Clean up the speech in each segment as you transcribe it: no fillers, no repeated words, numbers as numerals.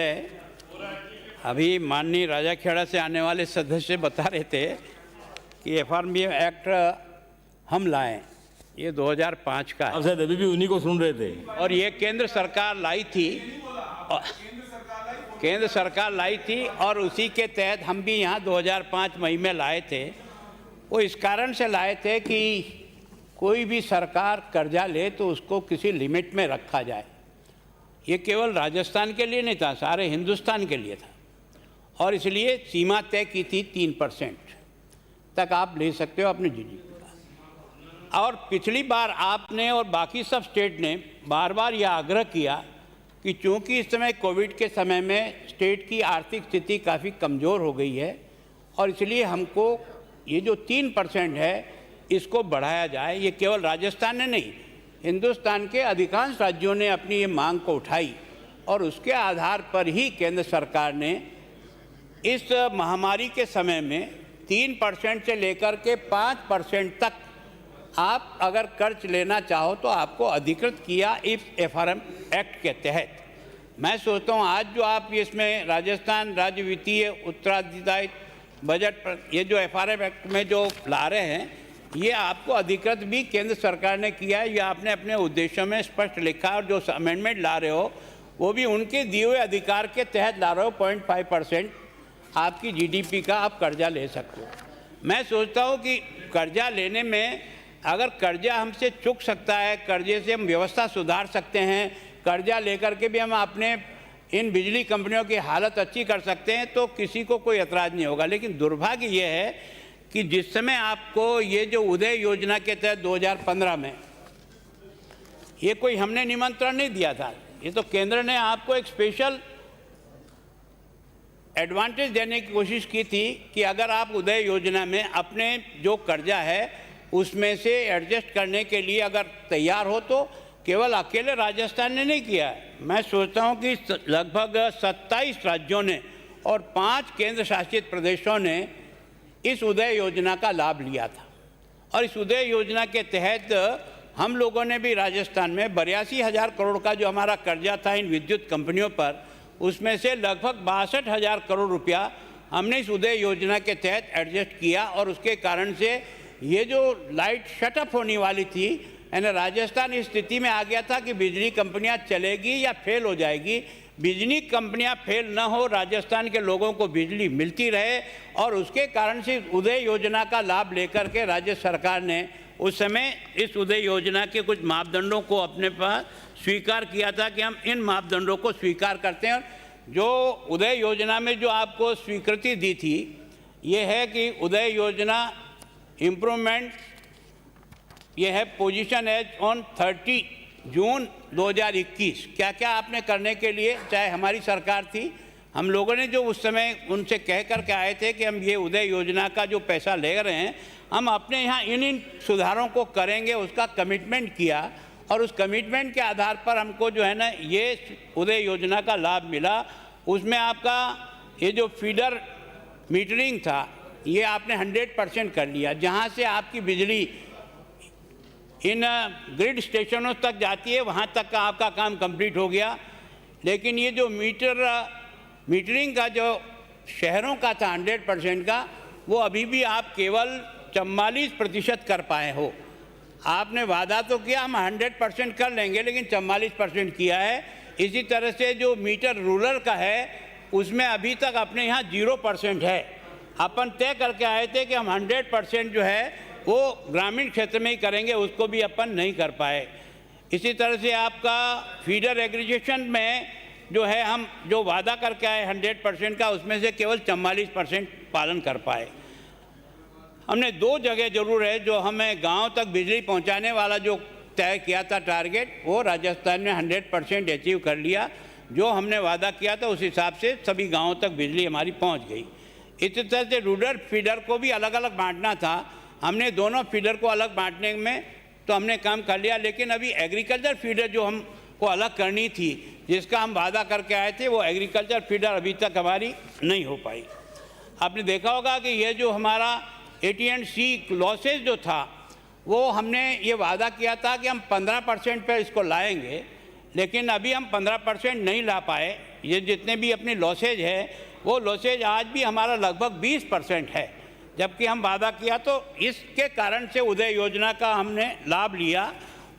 अभी माननीय राजाखेड़ा से आने वाले सदस्य बता रहे थे कि एफआरबी एक्ट हम लाएं, ये 2005 का है। अब शायद अभी भी उन्हीं को सुन रहे थे। और ये केंद्र सरकार लाई थी, केंद्र सरकार लाई थी और उसी के तहत हम भी यहाँ 2005 मई में लाए थे। वो इस कारण से लाए थे कि कोई भी सरकार कर्जा ले तो उसको किसी लिमिट में रखा जाए। ये केवल राजस्थान के लिए नहीं था, सारे हिंदुस्तान के लिए था। और इसलिए सीमा तय की थी 3% तक आप ले सकते हो अपने जीडीपी का। और पिछली बार आपने और बाकी सब स्टेट ने बार बार यह आग्रह किया कि चूंकि इस समय कोविड के समय में स्टेट की आर्थिक स्थिति काफ़ी कमज़ोर हो गई है और इसलिए हमको ये जो 3% है इसको बढ़ाया जाए। ये केवल राजस्थान ने नहीं, हिंदुस्तान के अधिकांश राज्यों ने अपनी ये मांग को उठाई और उसके आधार पर ही केंद्र सरकार ने इस महामारी के समय में 3% से लेकर के 5% तक आप अगर कर्ज लेना चाहो तो आपको अधिकृत किया इस एफआरएम एक्ट के तहत। मैं सोचता हूँ आज जो आप इसमें राजस्थान राज्य वित्तीय उत्तरदायित्व बजट पर ये जो एफआरएम एक्ट में जो ला रहे हैं, ये आपको अधिकृत भी केंद्र सरकार ने किया है। ये आपने अपने उद्देश्यों में स्पष्ट लिखा और जो अमेंडमेंट ला रहे हो वो भी उनके दिए हुए अधिकार के तहत ला रहे हो। 0.5% आपकी जीडीपी का आप कर्जा ले सकते हो। मैं सोचता हूँ कि कर्जा लेने में अगर कर्जा हमसे चुक सकता है, कर्जे से हम व्यवस्था सुधार सकते हैं, कर्जा लेकर के भी हम अपने इन बिजली कंपनियों की हालत अच्छी कर सकते हैं तो किसी को कोई एतराज़ नहीं होगा। लेकिन दुर्भाग्य ये है कि जिस समय आपको ये जो उदय योजना के तहत 2015 में ये कोई हमने निमंत्रण नहीं दिया था, ये तो केंद्र ने आपको एक स्पेशल एडवांटेज देने की कोशिश की थी कि अगर आप उदय योजना में अपने जो कर्जा है उसमें से एडजस्ट करने के लिए अगर तैयार हो तो केवल अकेले राजस्थान ने नहीं किया है। मैं सोचता हूं कि लगभग 27 राज्यों ने और 5 केंद्र शासित प्रदेशों ने इस उदय योजना का लाभ लिया था। और इस उदय योजना के तहत हम लोगों ने भी राजस्थान में 82,000 करोड़ का जो हमारा कर्जा था इन विद्युत कंपनियों पर, उसमें से लगभग 62,000 करोड़ रुपया हमने इस उदय योजना के तहत एडजस्ट किया। और उसके कारण से ये जो लाइट शटअप होने वाली थी, यानी राजस्थान इस स्थिति में आ गया था कि बिजली कंपनियां चलेगी या फेल हो जाएगी। बिजली कंपनियां फेल न हो, राजस्थान के लोगों को बिजली मिलती रहे। और उसके कारण से उदय योजना का लाभ लेकर के राज्य सरकार ने उस समय इस उदय योजना के कुछ मापदंडों को अपने पास स्वीकार किया था कि हम इन मापदंडों को स्वीकार करते हैं। जो उदय योजना में जो आपको स्वीकृति दी थी ये है कि उदय योजना इम्प्रूवमेंट ये है पोजीशन एज ऑन 30 जून 2021। क्या क्या आपने करने के लिए, चाहे हमारी सरकार थी, हम लोगों ने जो उस समय उनसे कह कर के आए थे कि हम ये उदय योजना का जो पैसा ले रहे हैं हम अपने यहाँ इन सुधारों को करेंगे, उसका कमिटमेंट किया। और उस कमिटमेंट के आधार पर हमको जो है ना ये उदय योजना का लाभ मिला। उसमें आपका ये जो फीडर मीटरिंग था ये आपने 100% कर लिया, जहाँ से आपकी बिजली इन ग्रिड स्टेशनों तक जाती है वहाँ तक का आपका काम कंप्लीट हो गया। लेकिन ये जो मीटरिंग का जो शहरों का था 100% का, वो अभी भी आप केवल 44% कर पाए हो। आपने वादा तो किया हम 100% कर लेंगे, लेकिन 44% किया है। इसी तरह से जो मीटर रूरल का है उसमें अभी तक अपने यहाँ 0% है। अपन तय करके आए थे कि हम 100% जो है वो ग्रामीण क्षेत्र में ही करेंगे, उसको भी अपन नहीं कर पाए। इसी तरह से आपका फीडर एग्रीगेशन में जो है हम जो वादा करके आए 100% का, उसमें से केवल 44% पालन कर पाए। हमने 2 जगह जरूर है जो हमें गांव तक बिजली पहुंचाने वाला जो तय किया था टारगेट, वो राजस्थान में 100% अचीव कर लिया। जो हमने वादा किया था उस हिसाब से सभी गाँवों तक बिजली हमारी पहुँच गई। इसी तरह से रूरल फीडर को भी अलग अलग बांटना था, हमने दोनों फीडर को अलग बांटने में तो हमने काम कर लिया। लेकिन अभी एग्रीकल्चर फीडर जो हमको अलग करनी थी, जिसका हम वादा करके आए थे, वो एग्रीकल्चर फीडर अभी तक हमारी नहीं हो पाई। आपने देखा होगा कि ये जो हमारा AT&C लॉसेज जो था वो हमने ये वादा किया था कि हम 15% पर इसको लाएंगे, लेकिन अभी हम 15% नहीं ला पाए। ये जितने भी अपनी लॉसेज है वो लॉसेज आज भी हमारा लगभग 20% है, जबकि हम वादा किया। तो इसके कारण से उदय योजना का हमने लाभ लिया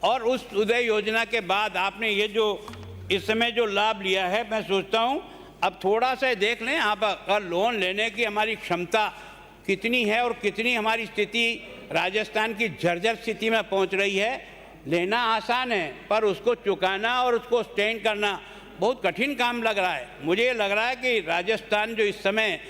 और उस उदय योजना के बाद आपने ये जो इस समय जो लाभ लिया है, मैं सोचता हूँ अब थोड़ा सा देख लें आप अगर लोन लेने की हमारी क्षमता कितनी है और कितनी हमारी स्थिति राजस्थान की जर्जर स्थिति में पहुंच रही है। लेना आसान है पर उसको चुकाना और उसको स्टेंड करना बहुत कठिन काम लग रहा है। मुझे ये लग रहा है कि राजस्थान जो इस समय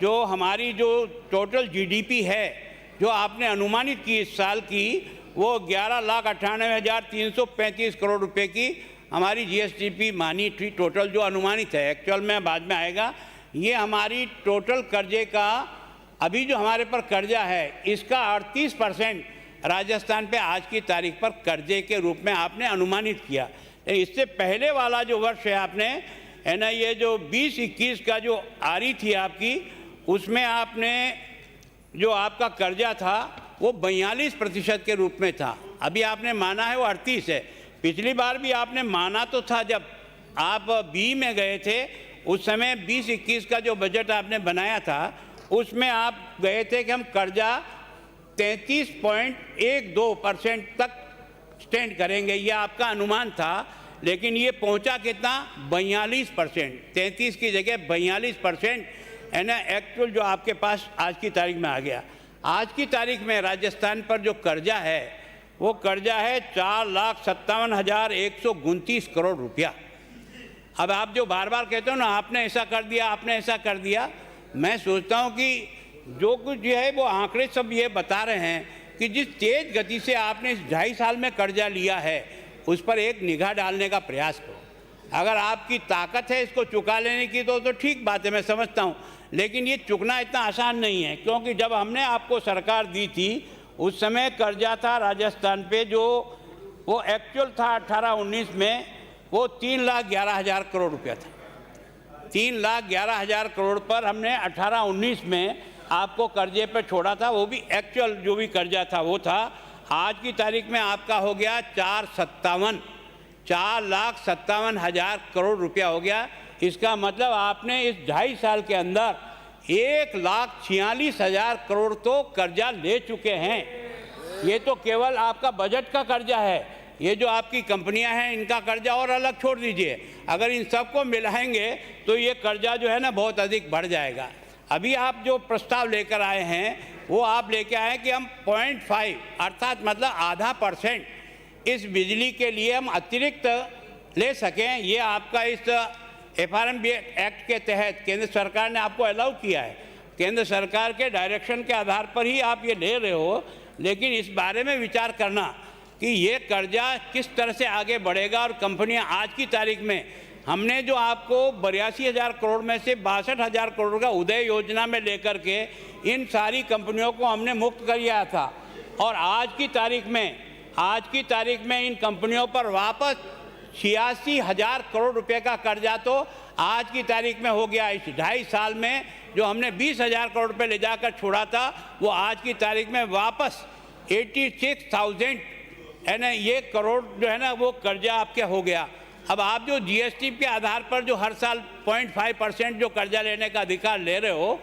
जो हमारी जो टोटल जीडीपी है जो आपने अनुमानित की इस साल की, वो 11,98,335 करोड़ रुपए की हमारी जीएसडीपी मानी थी टोटल, जो अनुमानित है। एक्चुअल में बाद में आएगा। ये हमारी टोटल कर्जे का अभी जो हमारे पर कर्जा है इसका 38% राजस्थान पे आज की तारीख पर कर्जे के रूप में आपने अनुमानित किया। इससे पहले वाला जो वर्ष है आपने है ना, ये जो 20-21 का जो आ रही थी आपकी, उसमें आपने जो आपका कर्जा था वो 42% के रूप में था। अभी आपने माना है वो 38 है। पिछली बार भी आपने माना तो था जब आप बी में गए थे, उस समय 20-21 का जो बजट आपने बनाया था उसमें आप गए थे कि हम कर्जा 33.12% तक स्टैंड करेंगे, ये आपका अनुमान था। लेकिन ये पहुंचा कितना? 42%। 33 की जगह 42% है ना एक्चुअल जो आपके पास आज की तारीख में आ गया। आज की तारीख में राजस्थान पर जो कर्जा है वो कर्जा है 4,57,129 करोड़ रुपया। अब आप जो बार बार कहते हो ना आपने ऐसा कर दिया, आपने ऐसा कर दिया, मैं सोचता हूँ कि जो कुछ जो है वो आंकड़े सब ये बता रहे हैं कि जिस तेज गति से आपने इस 2.5 साल में कर्जा लिया है उस पर एक निगाह डालने का प्रयास करो। अगर आपकी ताकत है इसको चुका लेने की तो ठीक बात है, मैं समझता हूँ। लेकिन ये चुकना इतना आसान नहीं है, क्योंकि जब हमने आपको सरकार दी थी उस समय कर्जा था राजस्थान पे जो वो एक्चुअल था 18-19 में वो 3,11,000 करोड़ रुपया था। 3,11,000 करोड़ पर हमने 18-19 में आपको कर्जे पे छोड़ा था, वो भी एक्चुअल जो भी कर्जा था वो था। आज की तारीख में आपका हो गया 4,57,000 करोड़ रुपया हो गया। इसका मतलब आपने इस 2.5 साल के अंदर 1,46,000 करोड़ तो कर्जा ले चुके हैं। ये तो केवल आपका बजट का कर्जा है। ये जो आपकी कंपनियां हैं इनका कर्जा और अलग छोड़ दीजिए, अगर इन सबको मिलाएंगे तो ये कर्जा जो है ना बहुत अधिक बढ़ जाएगा। अभी आप जो प्रस्ताव लेकर आए हैं वो आप लेके आए कि हम 0.5 अर्थात मतलब ½ इस बिजली के लिए हम अतिरिक्त ले सकें। ये आपका इस FRMB एक्ट के तहत केंद्र सरकार ने आपको अलाउ किया है। केंद्र सरकार के डायरेक्शन के आधार पर ही आप ये ले रहे हो, लेकिन इस बारे में विचार करना कि ये कर्जा किस तरह से आगे बढ़ेगा। और कंपनियां आज की तारीख में हमने जो आपको 82,000 करोड़ में से 62,000 करोड़ का उदय योजना में लेकर के इन सारी कंपनियों को हमने मुक्त कर दिया था, और आज की तारीख में इन कंपनियों पर वापस 86,000 करोड़ रुपए का कर्जा तो आज की तारीख में हो गया। इस 2.5 साल में जो हमने 20,000 करोड़ रुपए ले जाकर छोड़ा था वो आज की तारीख में वापस 86,000 है ना ये करोड़ जो है ना वो कर्जा आपके हो गया। अब आप जो जीएसटी के आधार पर जो हर साल 0.5% जो कर्जा लेने का अधिकार ले रहे हो,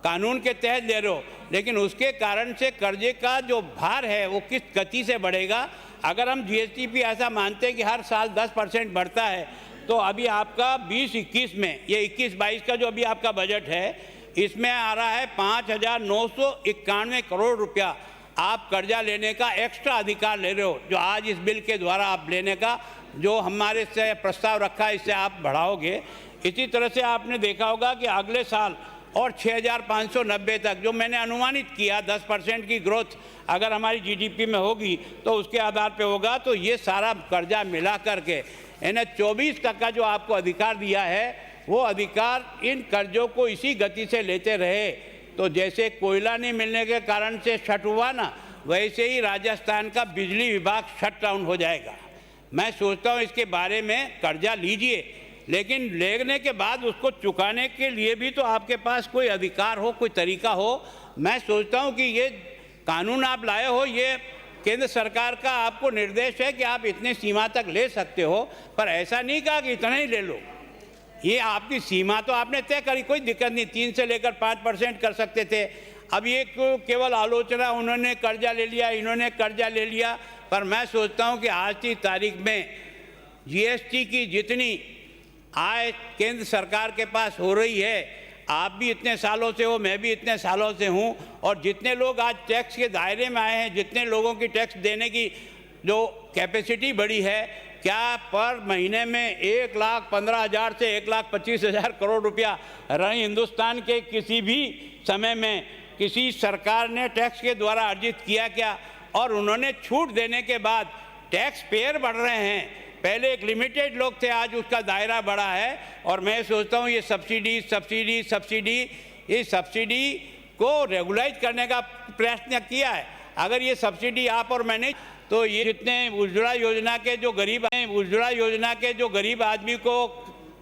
कानून के तहत ले रहे हो, लेकिन उसके कारण से कर्जे का जो भार है वो किस गति से बढ़ेगा। अगर हम जीएसटी पे ऐसा मानते हैं कि हर साल 10% बढ़ता है, तो अभी आपका 20-21 में ये 21-22 का जो अभी आपका बजट है इसमें आ रहा है 5,991 करोड़ रुपया आप कर्जा लेने का एक्स्ट्रा अधिकार ले रहे हो, जो आज इस बिल के द्वारा आप लेने का जो हमारे से प्रस्ताव रखा है इससे आप बढ़ाओगे। इसी तरह से आपने देखा होगा कि अगले साल और 6,590 तक जो मैंने अनुमानित किया 10% की ग्रोथ अगर हमारी जीडीपी में होगी तो उसके आधार पे होगा। तो ये सारा कर्जा मिला करके यानी 24 तक का जो आपको अधिकार दिया है वो अधिकार इन कर्जों को इसी गति से लेते रहे तो जैसे कोयला नहीं मिलने के कारण से शट हुआ ना, वैसे ही राजस्थान का बिजली विभाग शट डाउन हो जाएगा। मैं सोचता हूँ इसके बारे में कर्जा लीजिए, लेकिन लेने के बाद उसको चुकाने के लिए भी तो आपके पास कोई अधिकार हो, कोई तरीका हो। मैं सोचता हूँ कि ये कानून आप लाए हो, ये केंद्र सरकार का आपको निर्देश है कि आप इतनी सीमा तक ले सकते हो, पर ऐसा नहीं कहा कि इतना ही ले लो। ये आपकी सीमा तो आपने तय करी, कोई दिक्कत नहीं, 3 से लेकर 5% कर सकते थे। अब ये केवल आलोचना, उन्होंने कर्जा ले लिया, इन्होंने कर्जा ले लिया, पर मैं सोचता हूँ कि आज की तारीख में जीएसटी की जितनी आय केंद्र सरकार के पास हो रही है, आप भी इतने सालों से हो, मैं भी इतने सालों से हूँ, और जितने लोग आज टैक्स के दायरे में आए हैं, जितने लोगों की टैक्स देने की जो कैपेसिटी बढ़ी है, क्या पर महीने में 1,15,000 से 1,25,000 करोड़ रुपया रही हिंदुस्तान के किसी भी समय में किसी सरकार ने टैक्स के द्वारा अर्जित किया क्या? और उन्होंने छूट देने के बाद टैक्स पेयर बढ़ रहे हैं। पहले एक लिमिटेड लोग थे, आज उसका दायरा बढ़ा है। और मैं सोचता हूँ ये इस सब्सिडी को रेगुलाइज करने का प्रयत्न किया है। अगर ये सब्सिडी आप और मैंने, तो ये जितने उज्ज्वला योजना के जो गरीब आदमी को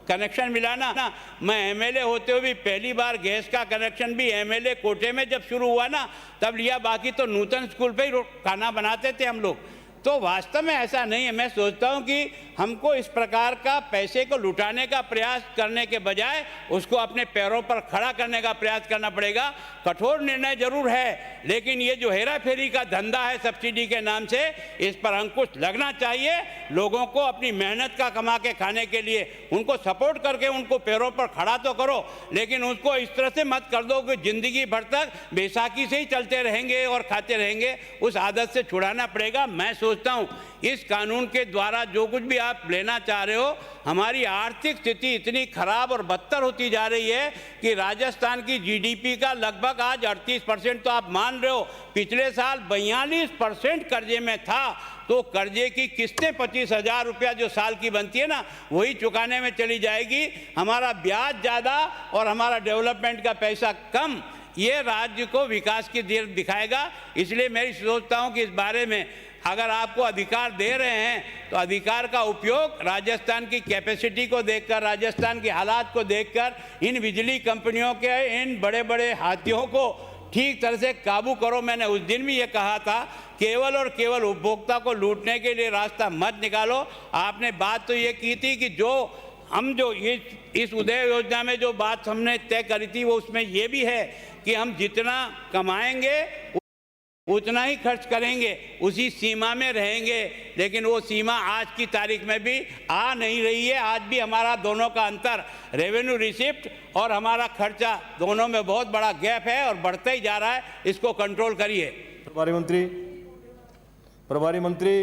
कनेक्शन मिला ना, मैं एमएलए होते हुए भी पहली बार गैस का कनेक्शन भी एमएलए कोटे में जब शुरू हुआ ना तब लिया, बाकी तो नूतन स्कूल पे ही खाना बनाते थे हम लोग। तो वास्तव में ऐसा नहीं है। मैं सोचता हूं कि हमको इस प्रकार का पैसे को लुटाने का प्रयास करने के बजाय उसको अपने पैरों पर खड़ा करने का प्रयास करना पड़ेगा। कठोर निर्णय जरूर है, लेकिन ये जो हेरा फेरी का धंधा है सब्सिडी के नाम से, इस पर अंकुश लगना चाहिए। लोगों को अपनी मेहनत का कमा के खाने के लिए उनको सपोर्ट करके उनको पैरों पर खड़ा तो करो, लेकिन उसको इस तरह से मत कर दो कि जिंदगी भर तक बैसाखी से ही चलते रहेंगे और खाते रहेंगे। उस आदत से छुड़ाना पड़ेगा। मैं सोचता हूँ इस कानून के द्वारा जो कुछ भी आप लेना चाह रहे हो, हमारी आर्थिक स्थिति इतनी खराब और बदतर होती जा रही है कि राजस्थान की जीडीपी का लगभग आज 38% तो आप मान रहे हो, पिछले साल 42% कर्जे में था। तो कर्जे की किस्तें 25,000 रुपया जो साल की बनती है ना, वही चुकाने में चली जाएगी। हमारा ब्याज ज़्यादा और हमारा डेवलपमेंट का पैसा कम, ये राज्य को विकास की दीर दिखाएगा। इसलिए मैं सोचता हूँ कि इस बारे में अगर आपको अधिकार दे रहे हैं तो अधिकार का उपयोग राजस्थान की कैपेसिटी को देखकर, राजस्थान के हालात को देखकर, इन बिजली कंपनियों के इन बड़े बड़े हाथियों को ठीक तरह से काबू करो। मैंने उस दिन भी ये कहा था, केवल और केवल उपभोक्ता को लूटने के लिए रास्ता मत निकालो। आपने बात तो ये की थी कि जो इस उदय योजना में जो बात हमने तय करी थी, वो उसमें ये भी है कि हम जितना कमाएंगे उतना ही खर्च करेंगे, उसी सीमा में रहेंगे। लेकिन वो सीमा आज की तारीख में भी आ नहीं रही है। आज भी हमारा दोनों का अंतर, रेवेन्यू रिसिप्ट और हमारा खर्चा, दोनों में बहुत बड़ा गैप है और बढ़ता ही जा रहा है। इसको कंट्रोल करिए। प्रभारी मंत्री